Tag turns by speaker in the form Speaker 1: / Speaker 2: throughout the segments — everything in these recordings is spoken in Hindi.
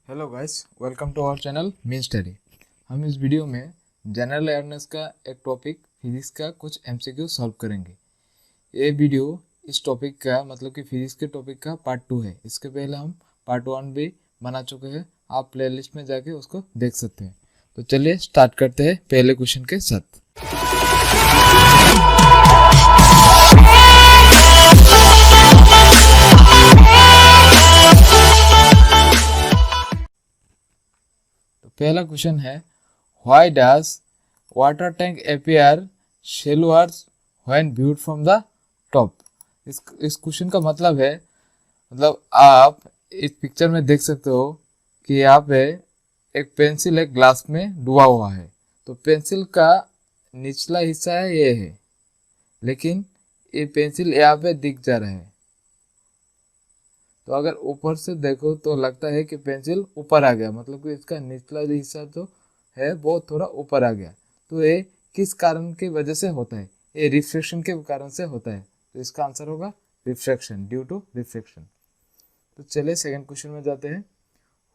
Speaker 1: Hello guys, welcome to our channel mean study. हम इस वीडियो में जनरल अवेयरनेस का एक टॉपिक फिजिक्स का कुछ एमसीक्यू सॉल्व करेंगे। ये वीडियो इस टॉपिक का मतलब कि फिजिक्स के टॉपिक का पार्ट 2 है। इसके पहले हम पार्ट 1 भी बना चुके हैं, आप प्लेलिस्ट में जाके उसको देख सकते हैं। तो चलिए स्टार्ट करते हैं पहले क्वेश्चन के साथ। तो पहला क्वेश्चन है, why does water tank appear shallowers when viewed from the top. इस क्वेश्चन का मतलब है, मतलब आप इस पिक्चर में देख सकते हो कि यहाँ पे एक पेंसिल एक ग्लास में डूबा हुआ है। तो पेंसिल का निचला हिस्सा है ये है, लेकिन ये पेंसिल यहाँ पे दिख जा रहा है। तो अगर ऊपर से देखो तो लगता है कि पेंसिल ऊपर आ गया, मतलब कि इसका निचला हिस्सा जो है वो थोड़ा ऊपर आ गया। तो ये किस कारण की वजह से होता है? ये रिफ्रैक्शन के कारण से होता है। तो इसका आंसर होगा रिफ्रैक्शन, ड्यू टू रिफ्रैक्शन। तो चलिए सेकंड क्वेश्चन में जाते हैं।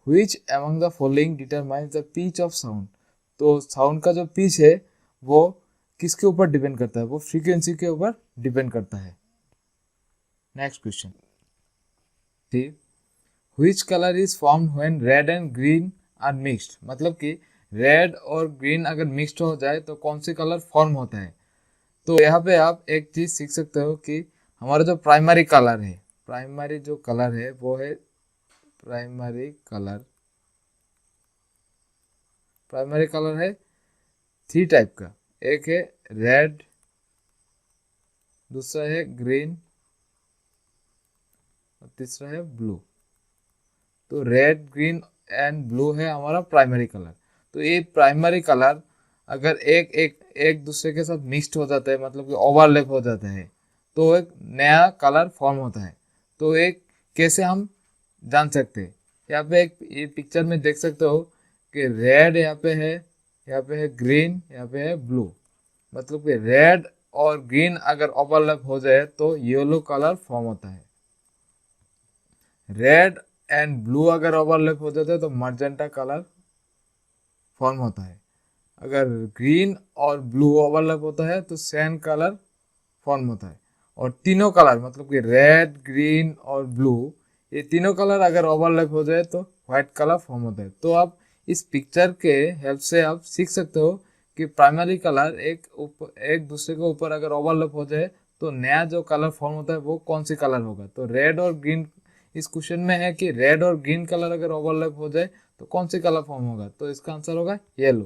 Speaker 1: Which among the following determines the pitch of sound. तो साउंड का जो पिच है वो किसके ऊपर डिपेंड करता है? वो फ्रीक्वेंसी के ऊपर डिपेंड करता है। Next question, which colour is formed when red and green are mixed. मतलब कि रेड और ग्रीन अगर मिक्स्ड हो जाए तो कौन सी कलर फॉर्म होता है? तो यहाँ पे आप एक चीज सीख सकते हो कि हमारा जो प्राइमरी कलर है, प्राइमरी जो कलर है वो है प्राइमरी कलर। प्राइमरी कलर है थ्री टाइप का, एक है रेड, दूसरा है ग्रीन और तीसरा है ब्लू। तो रेड ग्रीन एंड ब्लू है हमारा प्राइमरी कलर। तो ये प्राइमरी कलर अगर एक एक एक दूसरे के साथ मिक्स्ड हो जाता है, मतलब कि ओवरलैप हो जाता है, तो एक नया कलर फॉर्म होता है। तो एक कैसे हम जान सकते हैं? यहाँ पे एक ये पिक्चर में देख सकते हो कि रेड यहाँ पे है ग्रीन, यहाँ पे है ब्लू। मतलब कि रेड और ग्रीन अगर ओवरलैप हो जाए तो येलो कलर फॉर्म होता है। रेड एंड ब्लू अगर ओवरलैप हो जाता है तो मर्जेंटा कलर फॉर्म होता है। अगर ग्रीन और ब्लू ओवरलैप होता है तो सैन कलर फॉर्म होता है। और तीनों कलर मतलब कि रेड ग्रीन और ब्लू, ये तीनों कलर अगर ओवरलैप हो जाए तो व्हाइट कलर फॉर्म होता है। तो आप इस पिक्चर के हेल्प से आप सीख सकते हो कि प्राइमरी कलर एक दूसरे के ऊपर अगर ओवरलैप हो जाए तो नया जो कलर फॉर्म होता है वो कौन सी कलर होगा। तो रेड और ग्रीन इस क्वेश्चन में है कि रेड और ग्रीन कलर अगर ओवरलैप हो जाए तो कौन सी कलर फॉर्म होगा। तो इसका आंसर होगा येलो।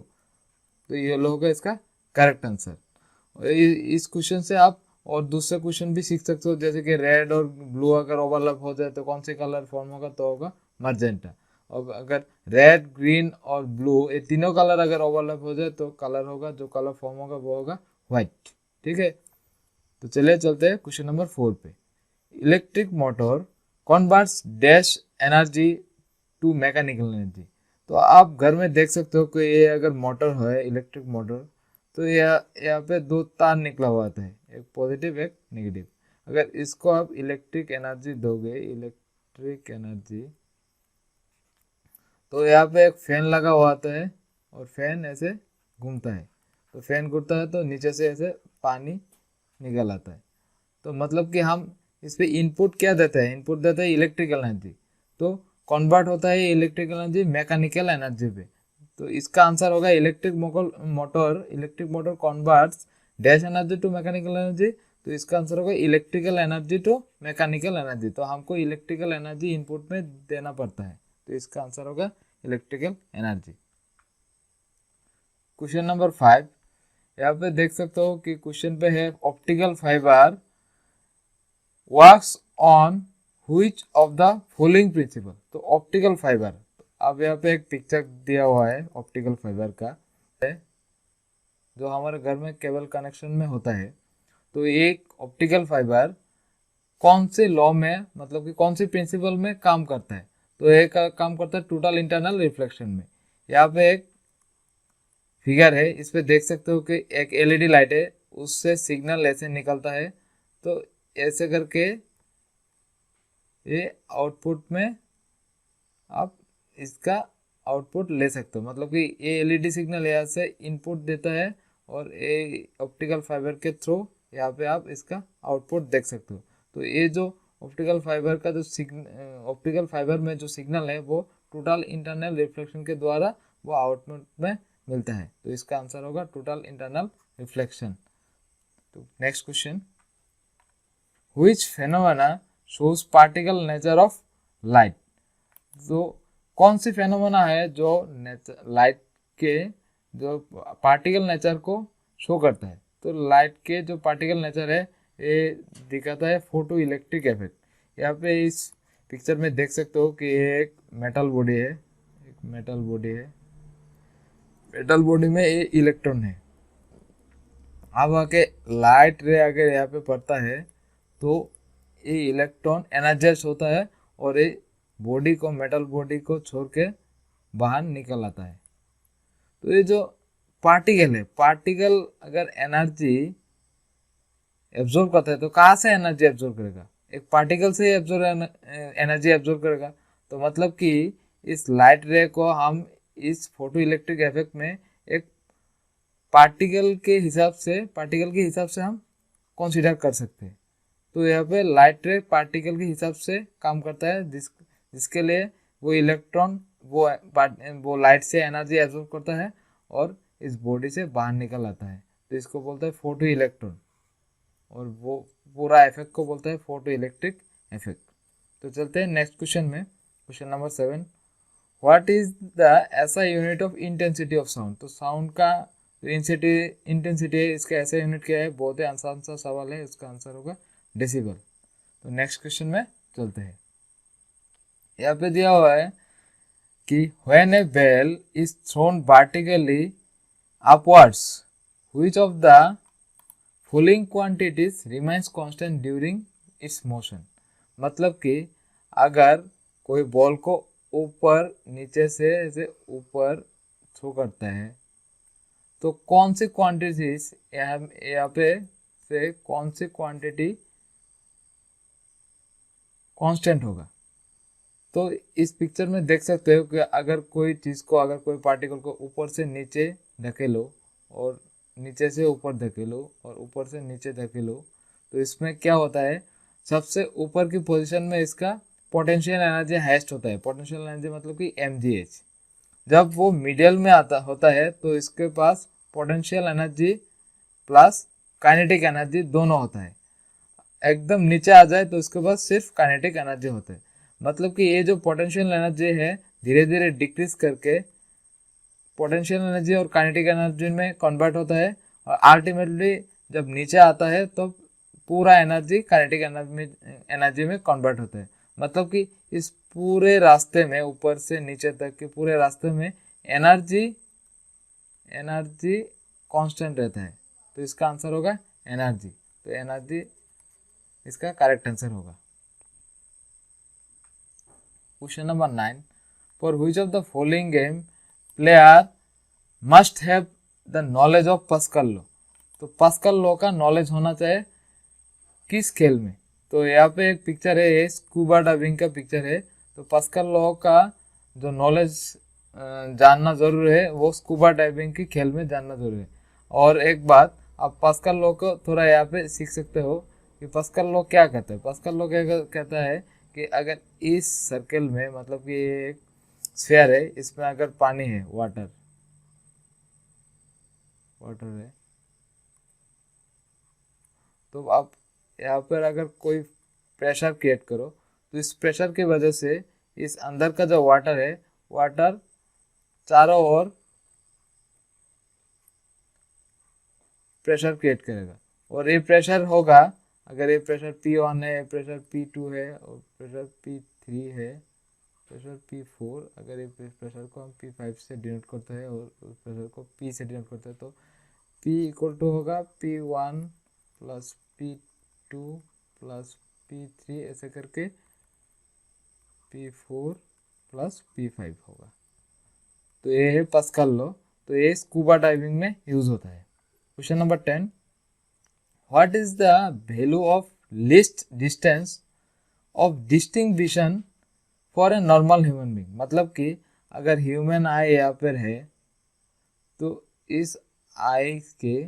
Speaker 1: तो येलो होगा इसका करेक्ट आंसर। इस क्वेश्चन से आप और दूसरे क्वेश्चन भी सीख सकते हो, जैसे कि रेड और ब्लू अगर ओवरलैप हो जाए तो कौन सी कलर फॉर्म होगा, तो होगा मर्जेंटा। और अगर रेड ग्रीन और ब्लू ये तीनों कलर अगर ओवरलैप हो जाए तो कलर होगा, जो कलर फॉर्म होगा वो होगा व्हाइट। ठीक है, तो चलिए चलते हैं क्वेश्चन नंबर 4 पे। Electric motor converts dash energy to mechanical energy. तो आप घर में देख सकते हो कि ये अगर मोटर है इलेक्ट्रिक मोटर, तो यहाँ पे दो तार निकला हुआ आता है, एक पॉजिटिव एक नेगेटिव। अगर इसको आप इलेक्ट्रिक एनर्जी दोगे, इलेक्ट्रिक एनर्जी, तो यहाँ पे एक फैन लगा हुआ आता है और फैन ऐसे घूमता है। तो फैन घूमता है तो नीचे से ऐसे पानी निकल आता है। तो मतलब कि हम इस पे इनपुट क्या देते हैं? इनपुट देते हैं इलेक्ट्रिकल एनर्जी। तो कन्वर्ट होता है इलेक्ट्रिकल एनर्जी मैकेनिकल एनर्जी पे। तो इसका आंसर होगा electric motor converts dash energy to mechanical energy. तो इसका आंसर होगा electrical energy to mechanical energy. तो हमको इलेक्ट्रिकल एनर्जी इनपुट में देना पड़ता है, तो इसका आंसर होगा इलेक्ट्रिकल एनर्जी। क्वेश्चन नंबर 5, यहाँ पे देख सकते हो कि क्वेश्चन पे है optical fibre works on which of the following principle. तो ऑप्टिकल फाइबर, अब यहाँ पे एक पिक्चर दिया हुआ है ऑप्टिकल फाइबर का, है जो हमारे घर में केबल कनेक्शन में होता है। तो एक ऑप्टिकल फाइबर कौन से लॉ में, मतलब कि कौन सी प्रिंसिपल में काम करता है? तो एक काम करता है टोटल इंटरनल रिफ्लेक्शन में। यहाँ पे एक फिगर है, इस पे देख सकते हो कि एक एलईडी लाइट है, उससे सिग्नल ऐसे निकलता है। तो ऐसे करके ये आउटपुट में आप इसका आउटपुट ले सकते हो। मतलब कि ये एलईडी सिग्नल यहाँ से इनपुट देता है और ये ऑप्टिकल फाइबर के थ्रू यहाँ पे आप इसका आउटपुट देख सकते हो। तो ये जो ऑप्टिकल फाइबर का जो ऑप्टिकल फाइबर में जो सिग्नल है वो टोटल इंटरनल रिफ्लेक्शन के द्वारा वो आउटपुट में मिलता है। तो इसका आंसर होगा टोटल इंटरनल रिफ्लेक्शन। तो next question, which phenomena shows particle nature of light. तो कौन सी फेनोमेना है जो लाइट के जो पार्टिकल नेचर को शो करता है। तो लाइट के जो पार्टिकल नेचर है ये दिखाता है फोटो इलेक्ट्रिक इफेक्ट। यहाँ पे इस पिक्चर में देख सकते हो कि ये एक मेटल बॉडी है, एक मेटल बॉडी है, मेटल बॉडी में ये इलेक्ट्रॉन है। अब आके लाइट रे अगर यहाँ पे पड़ता है तो ये इलेक्ट्रॉन एनर्जाइज होता है और ये बॉडी को, मेटल बॉडी को छोड़ के बाहर निकल आता है। तो ये जो पार्टिकल है, पार्टिकल अगर एनर्जी एब्जॉर्ब करता है तो कहाँ से एनर्जी एब्जॉर्ब करेगा, एक पार्टिकल से एनर्जी एब्जॉर्ब करेगा। तो मतलब कि इस लाइट रे को हम इस फोटो इलेक्ट्रिक इफेक्ट में एक पार्टिकल के हिसाब से हम कंसीडर कर सकते हैं। तो यहाँ पे लाइट रे पार्टिकल के हिसाब से काम करता है, जिसके लिए वो इलेक्ट्रॉन वो लाइट से एनर्जी एब्जॉर्ब करता है और इस बॉडी से बाहर निकल आता है। तो इसको बोलते हैं फोटो इलेक्ट्रॉन और वो पूरा इफेक्ट को बोलते हैं फोटो इलेक्ट्रिक इफेक्ट। तो चलते हैं नेक्स्ट क्वेश्चन में, question number 7, what is the SI unit of intensity of sound. तो साउंड का जो इंटेंसिटी है इसका ऐसा यूनिट क्या है, बहुत ही आसान सा सवाल है, इसका आंसर होगा डेसिबल। तो नेक्स्ट क्वेश्चन में चलते हैं। यहाँ पे दिया हुआ है कि when a ball is thrown vertically upwards which of the following quantities remains constant during its motion. मतलब कि अगर कोई बॉल को ऊपर नीचे से ऐसे ऊपर थ्रो करता है तो कौन सी क्वांटिटीज यहाँ पे से कौन सी क्वांटिटी कांस्टेंट होगा। तो इस पिक्चर में देख सकते हो कि अगर कोई चीज़ को, अगर कोई पार्टिकल को ऊपर से नीचे धकेलो और नीचे से ऊपर धकेलो और ऊपर से नीचे धकेलो तो इसमें क्या होता है, सबसे ऊपर की पोजीशन में इसका पोटेंशियल एनर्जी हाईएस्ट होता है। पोटेंशियल एनर्जी मतलब कि mgh। जब वो मिडिल में होता है तो इसके पास potential energy plus kinetic energy दोनों होता है। एकदम नीचे आ जाए तो इसके पास सिर्फ काइनेटिक एनर्जी होता है। मतलब कि ये जो पोटेंशियल एनर्जी है धीरे धीरे डिक्रीज करके पोटेंशियल एनर्जी और काइनेटिक एनर्जी में कन्वर्ट होता है और अल्टीमेटली जब नीचे आता है तो पूरा एनर्जी काइनेटिक एनर्जी में कन्वर्ट होता है। मतलब कि इस पूरे रास्ते में, ऊपर से नीचे तक के पूरे रास्ते में एनर्जी कांस्टेंट रहता है। तो इसका आंसर होगा एनर्जी। तो एनर्जी इसका करेक्ट आंसर होगा। Question number 9, for which of the following game player must have the knowledge of pascal law. तो पास्कल लॉ का नॉलेज होना चाहिए किस खेल में। तो यहाँ पे एक पिक्चर है, ये स्कूबा डाइविंग का पिक्चर है। तो पास्कल लॉ का जो नॉलेज जानना जरूर है वो स्कूबा डाइविंग की खेल में जानना जरूर है। और एक बात, आप पास्कल लॉ को थोड़ा यहाँ पे सीख सकते हो कि पास्कल लॉ क्या कहता है। पास्कल लॉ क्या कहता है कि अगर इस सर्कल में, मतलब कि एक स्फीयर है, इसमें अगर पानी है, वाटर है, तो आप यहाँ पर अगर कोई प्रेशर क्रिएट करो तो इस प्रेशर की वजह से इस अंदर का जो वाटर है, वाटर चारों ओर प्रेशर क्रिएट करेगा। और ये प्रेशर होगा, अगर ये प्रेशर P1 है, प्रेशर P2 है और प्रेशर P3 है, प्रेशर P4, अगर ये प्रेशर को हम P5 से डिनोट करते हैं और प्रेशर को P से डिनोट करते हैं तो P इक्वल टू होगा P1 plus P2 plus P3 ऐसे करके P4 प्लस P5 होगा। तो ये है पास्कल लॉ। तो ये स्कूबा डाइविंग में यूज होता है। Question number 10, what is the value of least distance of distinct vision for a normal human being. मतलब कि अगर ह्यूमन आई यहाँ पर है तो इस आई के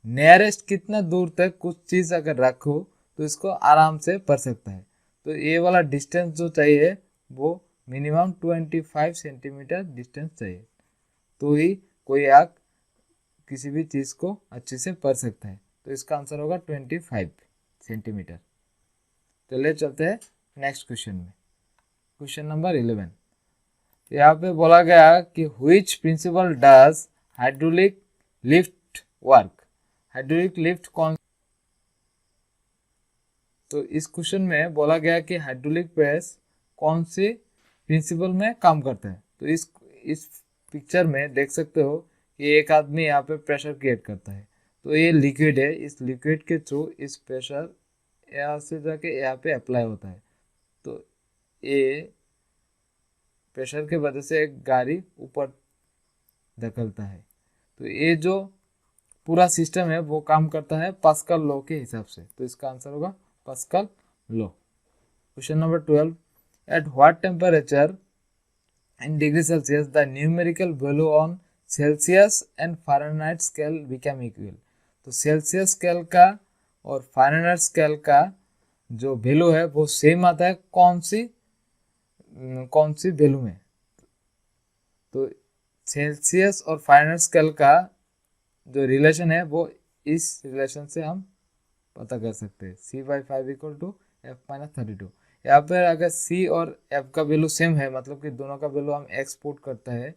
Speaker 1: नियरेस्ट कितना दूर तक कुछ चीज़ अगर रखो तो इसको आराम से पढ़ सकता है। तो ये वाला डिस्टेंस जो चाहिए वो मिनिमम 25 सेंटीमीटर डिस्टेंस चाहिए, तो ही कोई आँख किसी भी चीज़ को अच्छे से पढ़ सकता है। तो इसका आंसर होगा 25 सेंटीमीटर। चलिए चलते हैं नेक्स्ट क्वेश्चन में। क्वेश्चन नंबर 11, यहाँ पे बोला गया कि which principle does hydraulic lift work. Hydraulic lift कौन, तो इस क्वेश्चन में बोला गया कि हाइड्रोलिक प्रेस कौन से प्रिंसिपल में काम करता है। तो इस पिक्चर में देख सकते हो कि एक आदमी यहाँ पे प्रेशर क्रिएट करता है। तो ये लिक्विड है, इस लिक्विड के थ्रू इस प्रेशर यहाँ से जाके यहाँ पे अप्लाई होता है। तो ये प्रेशर के वजह से एक गाड़ी ऊपर धकेलता है। तो ये जो पूरा सिस्टम है वो काम करता है पास्कल लॉ के हिसाब से। तो इसका आंसर होगा pascal law. Question number 12, at what temperature in degree Celsius the numerical value on Celsius and Fahrenheit scale become equal। तो सेल्सियस स्केल का और फारेनहाइट स्केल का जो वैल्यू है वो सेम आता है कौन सी वैल्यू में। तो सेल्सियस और फारेनहाइट स्केल का जो रिलेशन है वो इस रिलेशन से हम पता कर सकते हैं, C/5 = F-32। यहाँ पर अगर C और F का वैल्यू सेम है, मतलब कि दोनों का वैल्यू हम एक्सपोर्ट करता है,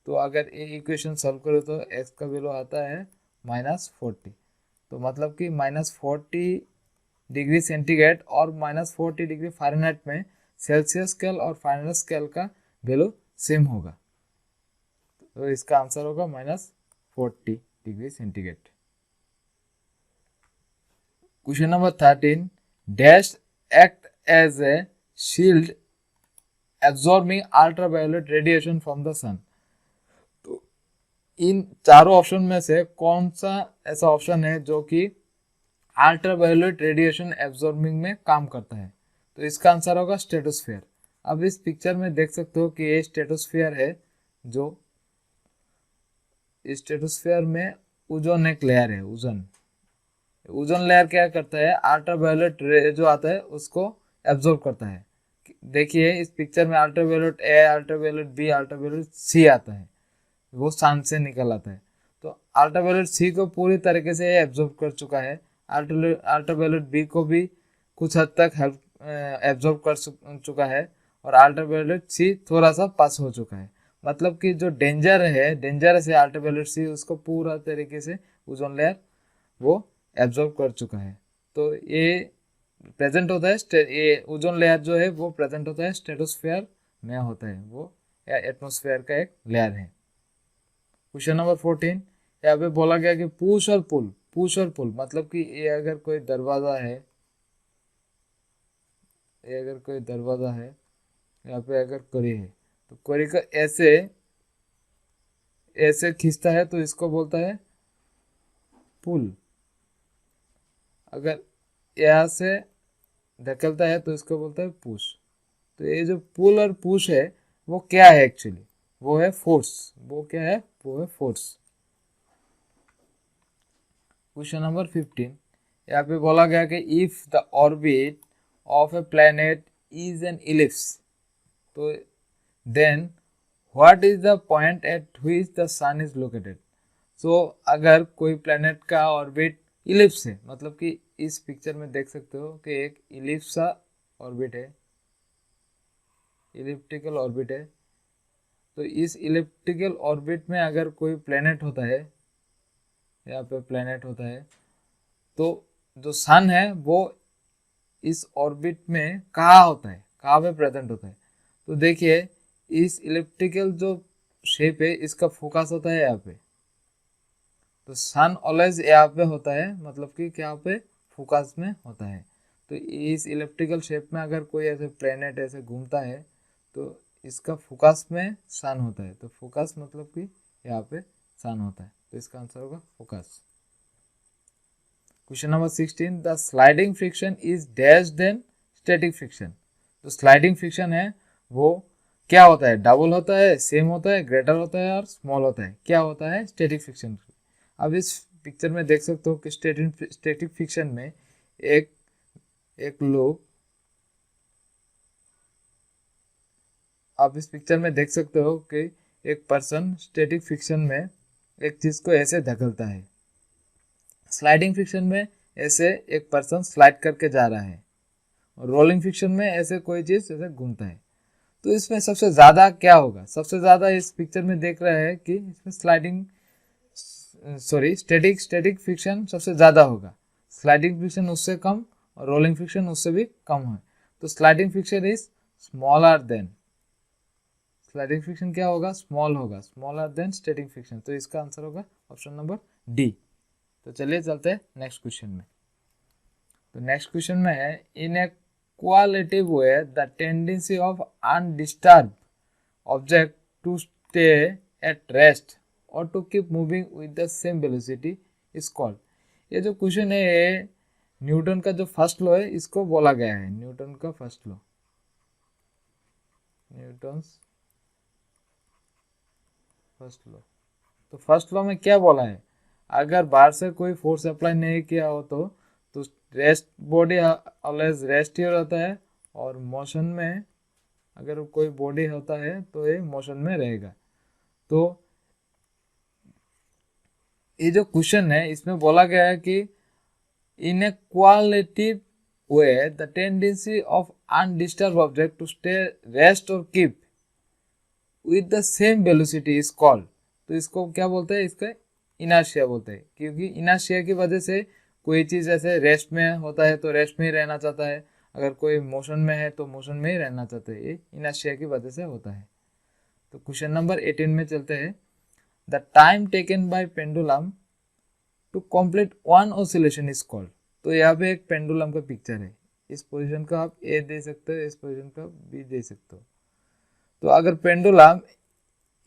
Speaker 1: तो अगर ये इक्वेशन सॉल्व करो तो x का वैल्यू आता है -40। तो मतलब कि -40 डिग्री सेंटीग्रेड और -40 डिग्री फ़ारेनहाइट में सेल्सियस स्केल और फारेनहाइट स्केल का वैल्यू सेम होगा। तो इसका आंसर होगा -40 degree centigrade. Question number 13, dash act as a shield absorbing ultraviolet radiation from the sun. तो इन चारों ऑप्शन में से कौन सा ऐसा ऑप्शन है जो कि अल्ट्रावायलेट रेडिएशन एब्जॉर्बिंग में काम करता है। तो इसका आंसर होगा स्ट्रेटोस्फीयर। अब इस पिक्चर में देख सकते हो कि ये स्ट्रेटोस्फीयर है, जो स्ट्रेटोस्फीयर में ओजोन एक लेयर है। ओजोन लेयर क्या करता है, अल्ट्रावायलेट रे जो आता है उसको एब्जॉर्ब करता है। देखिए इस पिक्चर में ultraviolet A, ultraviolet B, ultraviolet C आता है, वो सन से निकल आता है। तो अल्ट्रावायलेट सी को पूरी तरीके से एब्जॉर्ब कर चुका है, अल्ट्रावायलेट बी को भी कुछ हद तक एब्जॉर्ब कर चुका है, और अल्ट्रावायलेट सी थोड़ा सा पास हो चुका है। मतलब कि जो डेंजरस है अल्ट्रावायलेट सी, उसको पूरा तरीके से ओजोन लेयर वो एब्जॉर्ब कर चुका है। तो ये प्रेजेंट होता है, ये ओजोन लेयर जो है वो प्रेजेंट होता है स्ट्रेटोस्फीयर में होता है, वो एटमॉस्फेयर का एक लेयर है। क्वेश्चन नंबर 14, यहाँ पे बोला गया कि पुश और पुल मतलब कि ये अगर कोई दरवाज़ा है, यहाँ पे अगर कड़ी है, तो कड़ी का ऐसे खींचता है तो इसको बोलता है पुल। अगर यहाँ से धकेलता है तो इसको बोलता है पुश। तो ये जो पुल और पुश है वो क्या है एक्चुअली, वो है फोर्स। वो क्या है, वो है फोर्स। क्वेश्चन नंबर 15, यहाँ पे बोला गया कि if the orbit of a planet is an ellipse, तो then what is the point at which the sun is located. So अगर कोई प्लैनेट का ऑर्बिट इलिप्स है, मतलब कि इस पिक्चर में देख सकते हो कि एक इलिप्स सा ऑर्बिट है, इलिप्टिकल ऑर्बिट है। तो इस इलिप्टिकल ऑर्बिट में अगर कोई प्लैनेट होता है, यहाँ पे प्लैनेट होता है, तो जो सन है वो इस ऑर्बिट में कहाँ होता है, कहाँ पे प्रेजेंट होता है। तो देखिए इस इलिप्टिकल जो शेप है इसका फोकस होता है यहाँ पे। तो सन ऑलवेज यहाँ पे होता है, मतलब कि क्या पे फोकस में होता है। तो इस इलिप्टिकल शेप में अगर कोई ऐसे प्लैनेट ऐसे घूमता है तो इसका फोकस में सन होता है। तो फोकस मतलब कि यहाँ पे सन होता है, तो इसका आंसर होगा focus. Question number 16, the sliding friction is dash than static friction. तो स्लाइडिंग फ्रिक्शन है वो क्या होता है, डबल होता है, सेम होता है, ग्रेटर होता है और स्मॉल होता है। क्या होता है, स्टैटिक फ्रिक्शन। अब इस पिक्चर में देख सकते हो कि स्टैटिक फ्रिक्शन में एक एक लोग, आप इस पिक्चर में देख सकते हो कि एक पर्सन स्टैटिक फ्रिक्शन में एक चीज को ऐसे धकेलता है, स्लाइडिंग फ्रिक्शन में ऐसे एक पर्सन स्लाइड करके जा रहा है, और रोलिंग फ्रिक्शन में ऐसे कोई चीज ऐसे घूमता है। तो इसमें सबसे ज्यादा क्या होगा, सबसे ज्यादा इस पिक्चर में देख रहा है कि इसमें स्टैटिक फ्रिक्शन सबसे ज्यादा होगा, स्लाइडिंग फ्रिक्शन उससे कम और रोलिंग फ्रिक्शन उससे भी कम है। तो sliding friction is smaller than, sliding friction क्या होगा, स्मॉल होगा, स्मॉलर देन स्टैटिक फ्रिक्शन। तो इसका आंसर होगा ऑप्शन नंबर डी। तो चलिए चलते हैं नेक्स्ट क्वेश्चन में। तो नेक्स्ट क्वेश्चन में है, in a qualitative way the tendency of undisturbed object to stay at rest और to keep moving with the same velocity is called. ये जो क्वेश्चन है ये न्यूटन का जो फर्स्ट लॉ है इसको बोला गया है, न्यूटन का first law, Newton's first law. तो फर्स्ट लॉ में क्या बोला है, अगर बाहर से कोई फोर्स अप्लाई नहीं किया हो तो रेस्ट, बॉडी ऑलवेज रेस्ट ही रहता है, और मोशन में अगर कोई बॉडी होता है तो ये मोशन में रहेगा। तो ये जो क्वेश्चन है इसमें बोला गया है कि in a qualitative way the tendency of undisturbed object to stay rest और keep with the same velocity is called. तो इसको क्या बोलते हैं, इसका इनर्शिया बोलते हैं, क्योंकि इनर्शिया की वजह से कोई चीज़ ऐसे रेस्ट में होता है तो रेस्ट में ही रहना चाहता है, अगर कोई मोशन में है तो मोशन में ही रहना चाहता है, ये इनर्शिया की वजह से होता है। तो क्वेश्चन नंबर 18 में चलते हैं। The time taken by pendulum to complete one oscillation is called. तो यहाँ पे एक पेंडुलम का पिक्चर है, इस पोजीशन का आप ए दे सकते हो, इस पोजीशन का बी दे सकते हो। तो अगर पेंडुलम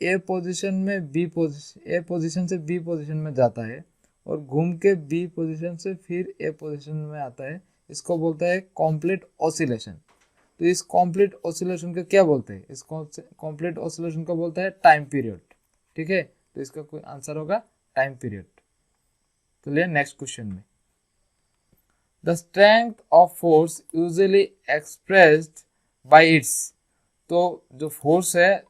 Speaker 1: ए पोजीशन में बी पोजीशन, ए पोजीशन से बी पोजीशन में जाता है और घूम के बी पोजीशन से फिर ए पोजीशन में आता है, इसको बोलता है कंप्लीट ऑसिलेशन। तो इस कंप्लीट ऑसिलेशन का क्या बोलते हैं, इस कंप्लीट ऑसिलेशन का बोलता है टाइम पीरियड। ठीक है, तो इसका कोई आंसर होगा टाइम पीरियड। तो लिए नेक्स्ट क्वेश्चन में, the strength of force usually expressed by it's. तो जो फोर्स है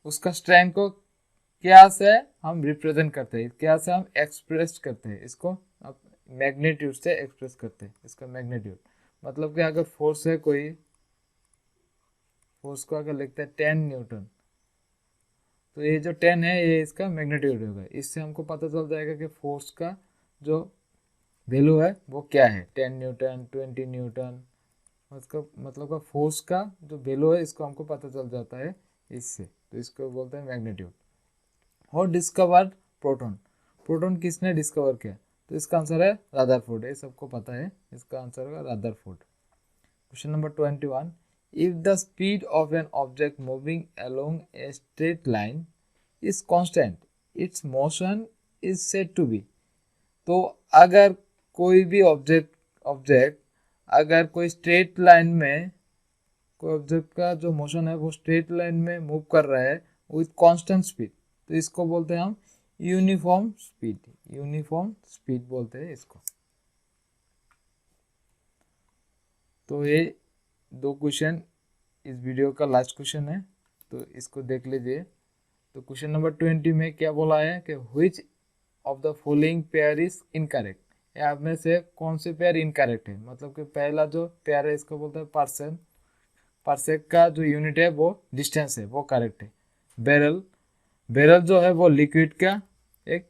Speaker 1: उसका स्ट्रेंथ को क्या से हम रिप्रेजेंट करते हैं, क्या से हम एक्सप्रेस करते हैं, इसको आप मैग्नीट्यूड से एक्सप्रेस करते हैं। इसका मैग्नीट्यूड मतलब कि अगर फोर्स है कोई, फोर्स को अगर लिखते हैं 10 न्यूटन, तो ये जो 10 है ये इसका मैग्नीट्यूड होगा। इससे हमको पता चल जाएगा कि फोर्स का जो वैल्यू है वो क्या है, 10 न्यूटन, 20 न्यूटन, उसका मतलब का फोर्स का जो वैल्यू है इसको हमको पता चल जाता है इससे। तो इसको बोलते हैं मैग्नीट्यूड। और डिस्कवर प्रोटॉन, प्रोटॉन किसने डिस्कवर किया, तो इसका आंसर है रदरफोर्ड, ये सबको पता है, इसका आंसर होगा Rutherford. Question number 21, if the speed of an object moving along a straight line is constant, its motion is said to be. तो अगर कोई भी ऑब्जेक्ट अगर कोई स्ट्रेट लाइन में, कोई ऑब्जेक्ट का जो मोशन है वो स्ट्रेट लाइन में मूव कर रहा है विथ कांस्टेंट स्पीड, तो इसको बोलते हैं हम यूनिफॉर्म स्पीड, यूनिफॉर्म स्पीड बोलते हैं इसको। तो ये दो क्वेश्चन इस वीडियो का लास्ट क्वेश्चन है, तो इसको देख लीजिए। तो क्वेश्चन नंबर 20 में क्या बोला है कि which of the following pair is incorrect, यहाँ में से कौन से पेयर इनकरेक्ट है। मतलब कि पहला जो पेयर है इसको बोलते हैं परसेंट, परसेक का जो यूनिट है वो डिस्टेंस है, वो करेक्ट है। बैरल, बैरल जो है वो लिक्विड का एक,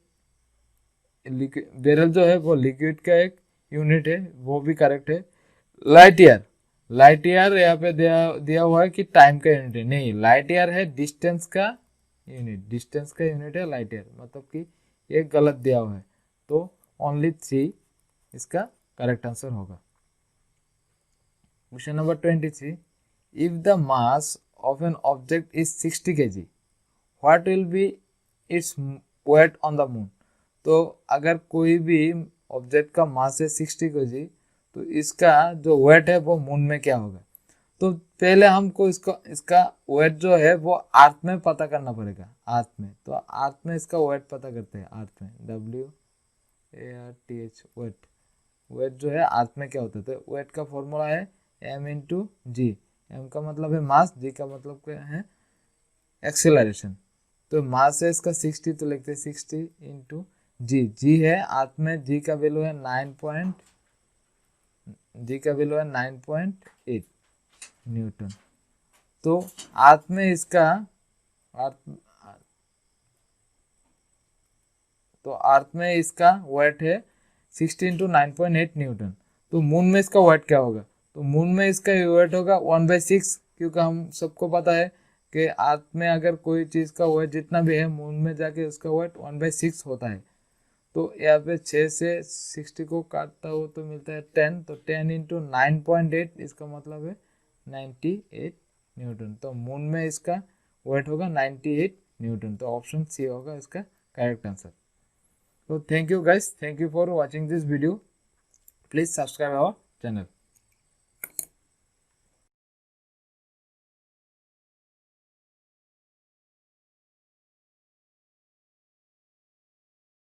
Speaker 1: बैरल जो है वो लिक्विड का एक यूनिट है, वो भी करेक्ट है। लाइट ईयर, लाइट ईयर यहाँ पे दिया हुआ है कि टाइम का यूनिट है, नहीं, लाइट ईयर है डिस्टेंस का यूनिट, डिस्टेंस का यूनिट है लाइट ईयर, मतलब कि ये गलत दिया हुआ है। तो ओनली 3 इसका करेक्ट आंसर होगा। Question number 23, if the mass of an object is 60 kg, what will be its weight on the moon। तो अगर कोई भी ऑब्जेक्ट का मास है 60 kg, तो इसका जो वेट है वो मून में क्या होगा। तो पहले हमको इसका वेट जो है वो अर्थ में पता करना पड़ेगा, अर्थ में। तो अर्थ में इसका वेट पता करते हैं, अर्थ में WARTH वेट। वेट जो है अर्थ में क्या होता है, तो वेट का फॉर्मूला है m/g। m का मतलब है मास, g का मतलब क्या है, एक्सेलरेशन। तो मास है इसका 60, तो लिखते हैं 60 इंटू जी। जी है अर्थ में, जी का वैल्यू है 9.8 न्यूटन। तो अर्थ में इसका वेट है 60 इंटू 9.8 न्यूटन। तो मून में इसका वेट क्या होगा, तो मून में इसका वेट होगा 1/6, क्योंकि हम सबको पता है कि अर्थ में अगर कोई चीज़ का वेट जितना भी है, मून में जाके उसका वेट 1/6 होता है। तो यहाँ पे 6 से 60 को काटता हो तो मिलता है 10, तो 10 इंटू 9.8 इसका मतलब है 98 न्यूटन। तो मून में इसका वेट होगा 98 न्यूटन। तो ऑप्शन सी होगा इसका correct answer. So thank you guys, thank you for watching this video. Please subscribe our channel.